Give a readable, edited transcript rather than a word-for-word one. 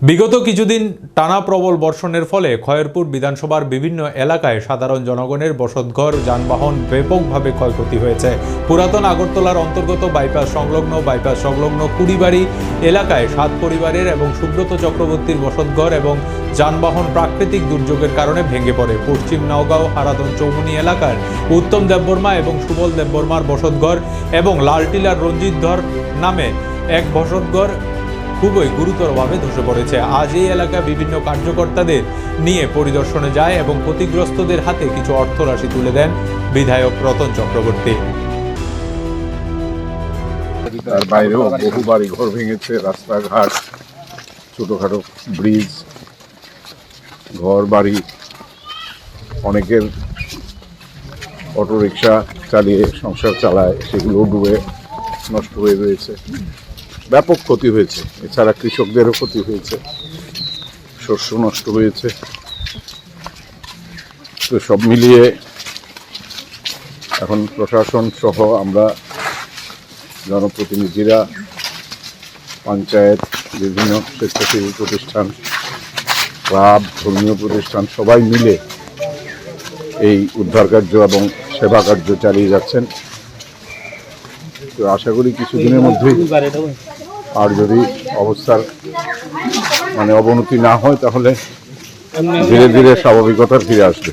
বিগত কিছুদিন টানা প্রবল বর্ষণের ফলে খয়েরপুর বিধানসভার বিভিন্ন এলাকায় সাধারণ জনগণের বসতঘর যানবাহন ব্যাপকভাবে ক্ষয়ক্ষতি হয়েছে। পুরাতন আগরতলার অন্তর্গত বাইপাস সংলগ্ন কুড়িবাড়ি এলাকায় 7 পরিবারের এবং সুব্রত চক্রবর্তীর বসতঘর এবং যানবাহন প্রাকৃতিক দুর্যোগের কারণে ভেঙে পড়ে। পশ্চিম নওগাঁও হারাদন চৌমুনি এলাকার উত্তম দেববর্মা এবং সুবল দেববর্মার বসতঘর এবং লালটিলার রঞ্জিত ধর নামে এক বসতঘর খুবই গুরুতরভাবে ধসে পড়েছে। আজ এই এলাকা বিভিন্ন কার্যকর্তাদের নিয়ে পরিদর্শনে যায় এবং ক্ষতিগ্রস্তদের হাতে কিছু অর্থরাশি তুলে দেন বিধায়ক রতন চক্রবর্তী। তার বাইরেও বহু বাড়ি ঘর ভেঙেছে, রাস্তাঘাট, ছোটখাটো ব্রিজ, ঘর বাড়ি, অনেকের অটোরিকশা চালিয়ে সংসার চালায়, সেগুলো ডুবে নষ্ট হয়ে রয়েছে। ব্যাপক ক্ষতি হয়েছে। এছাড়া কৃষকদেরও ক্ষতি হয়েছে, শস্য নষ্ট হয়েছে। তো সব মিলিয়ে এখন প্রশাসন সহ আমরা জনপ্রতিনিধিরা, পঞ্চায়েত, বিভিন্ন স্বেচ্ছাসেবী প্রতিষ্ঠান, ক্লাব, ধর্মীয় প্রতিষ্ঠান সবাই মিলে এই উদ্ধার কার্য এবং সেবা কার্য চালিয়ে যাচ্ছেন। তো আশা করি কিছুদিনের মধ্যেই, আর যদি অবস্থার অবনতি না হয়, তাহলে ধীরে ধীরে স্বাভাবিকতা ফিরে আসবে।